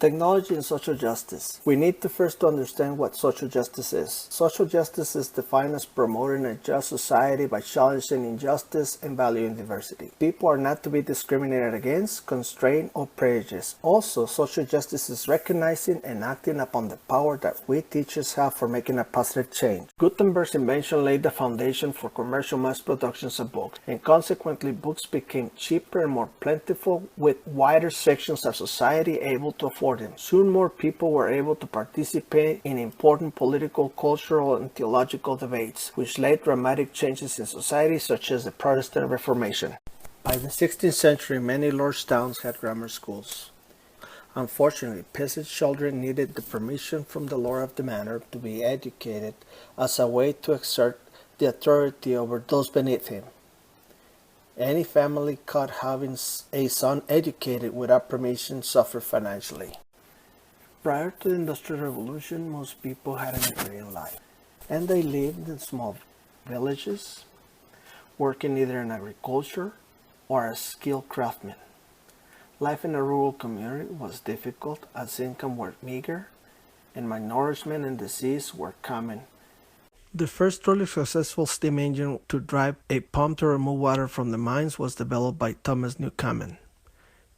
Technology and social justice. We need to first understand what social justice is. Social justice is defined as promoting a just society by challenging injustice and valuing diversity. People are not to be discriminated against, constrained, or prejudiced. Also, social justice is recognizing and acting upon the power that we teachers have for making a positive change. Gutenberg's invention laid the foundation for commercial mass productions of books, and consequently books became cheaper and more plentiful, with wider sections of society able to afford them. Soon more people were able to participate in important political, cultural, and theological debates, which led dramatic changes in society such as the Protestant Reformation. By the 16th century, many large towns had grammar schools. Unfortunately, peasant children needed the permission from the lord of the manor to be educated as a way to exert the authority over those beneath him. Any family caught having a son educated without permission suffered financially. Prior to the Industrial Revolution, most people had an agrarian life, and they lived in small villages, working either in agriculture or as skilled craftsmen. Life in a rural community was difficult as income were meager and malnourishment and disease were common. The first truly successful steam engine to drive a pump to remove water from the mines was developed by Thomas Newcomen.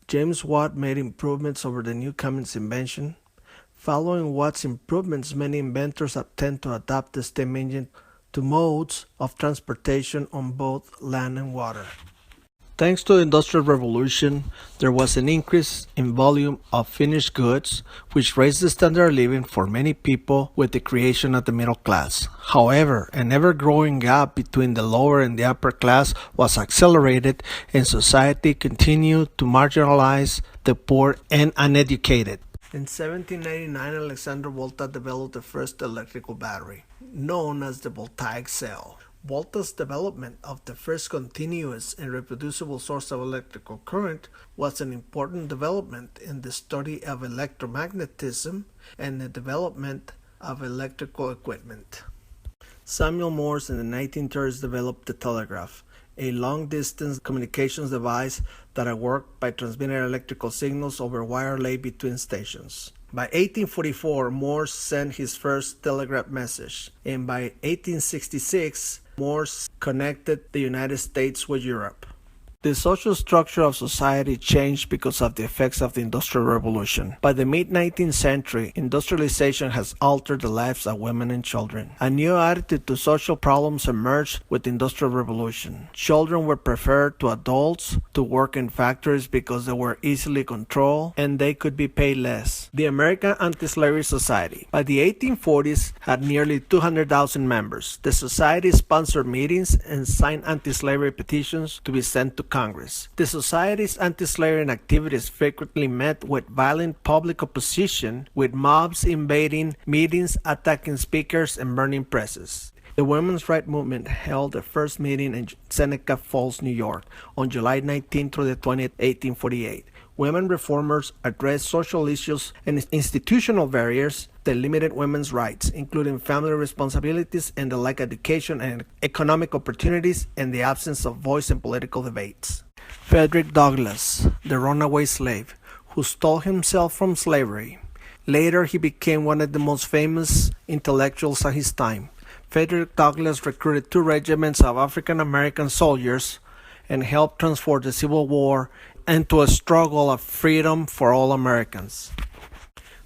James Watt made improvements over the Newcomen's invention. Following Watt's improvements, many inventors tend to adapt the steam engine to modes of transportation on both land and water. Thanks to the Industrial Revolution, there was an increase in volume of finished goods, which raised the standard of living for many people with the creation of the middle class. However, an ever-growing gap between the lower and the upper class was accelerated, and society continued to marginalize the poor and uneducated. In 1799, Alexander Volta developed the first electrical battery, known as the voltaic cell. Volta's development of the first continuous and reproducible source of electrical current was an important development in the study of electromagnetism and the development of electrical equipment. Samuel Morse in the 1930s developed the telegraph, a long-distance communications device that worked by transmitting electrical signals over wire laid between stations. By 1844, Morse sent his first telegraph message, and by 1866, Morse connected the United States with Europe. The social structure of society changed because of the effects of the Industrial Revolution. By the mid-19th century, industrialization has altered the lives of women and children. A new attitude to social problems emerged with the Industrial Revolution. Children were preferred to adults to work in factories because they were easily controlled and they could be paid less. The American Anti-Slavery Society, by the 1840s, had nearly 200,000 members. The society sponsored meetings and signed anti-slavery petitions to be sent to Congress. The society's anti-slavery activities frequently met with violent public opposition, with mobs invading meetings, attacking speakers, and burning presses. The women's rights movement held their first meeting in Seneca Falls, New York, on July 19 through the 20th, 1848. Women reformers addressed social issues and institutional barriers that limited women's rights, including family responsibilities and the lack of education and economic opportunities, and the absence of voice in political debates. Frederick Douglass, the runaway slave, who stole himself from slavery. Later, he became one of the most famous intellectuals of his time. Frederick Douglass recruited 2 regiments of African American soldiers and helped transform the Civil War into a struggle of freedom for all Americans.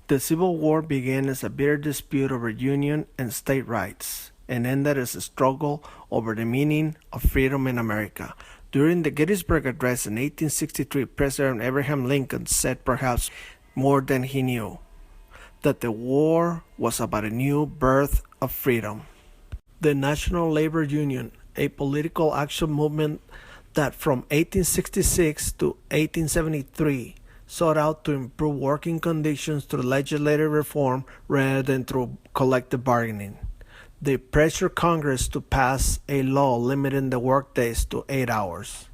The Civil War began as a bitter dispute over Union and state rights, and ended as a struggle over the meaning of freedom in America. During the Gettysburg Address in 1863, President Abraham Lincoln said perhaps more than he knew, that the war was about a new birth of freedom. The National Labor Union, a political action movement that from 1866 to 1873 sought out to improve working conditions through legislative reform rather than through collective bargaining. They pressured Congress to pass a law limiting the workdays to 8 hours.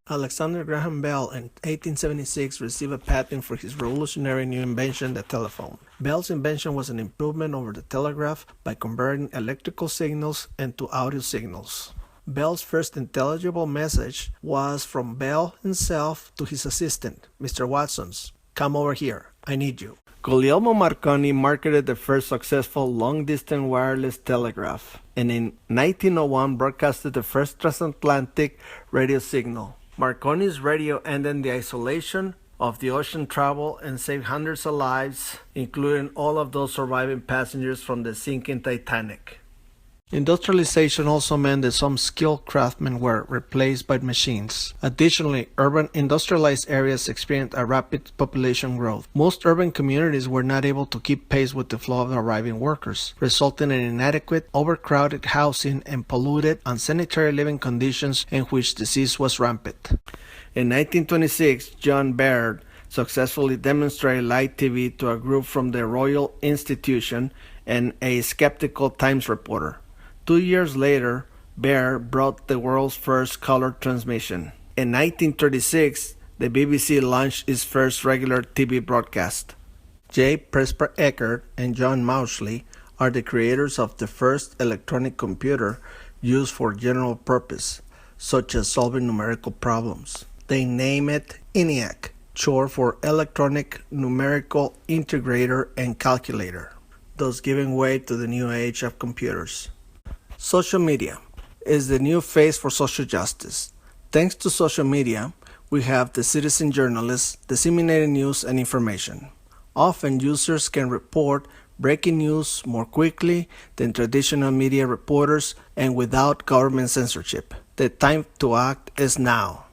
Alexander Graham Bell in 1876 received a patent for his revolutionary new invention, the telephone. Bell's invention was an improvement over the telegraph by converting electrical signals into audio signals. Bell's first intelligible message was from Bell himself to his assistant, Mr. Watson's. "Come over here. I need you. Guglielmo Marconi marketed the first successful long-distance wireless telegraph, and in 1901 broadcasted the first transatlantic radio signal. Marconi's radio ended the isolation of the ocean travel and saved hundreds of lives, including all of those surviving passengers from the sinking Titanic. Industrialization also meant that some skilled craftsmen were replaced by machines. Additionally, urban industrialized areas experienced a rapid population growth. Most urban communities were not able to keep pace with the flow of arriving workers, resulting in inadequate, overcrowded housing and polluted, unsanitary living conditions in which disease was rampant. In 1926, John Baird successfully demonstrated light TV to a group from the Royal Institution and a skeptical Times reporter. 2 years later, Baird brought the world's first color transmission. In 1936, the BBC launched its first regular TV broadcast. J. Presper Eckert and John Mauchly are the creators of the first electronic computer used for general purpose, such as solving numerical problems. They name it ENIAC, short for Electronic Numerical Integrator and Calculator, thus giving way to the new age of computers. Social media is the new face for social justice. Thanks to social media, we have the citizen journalists disseminating news and information. Often users can report breaking news more quickly than traditional media reporters and without government censorship. The time to act is now.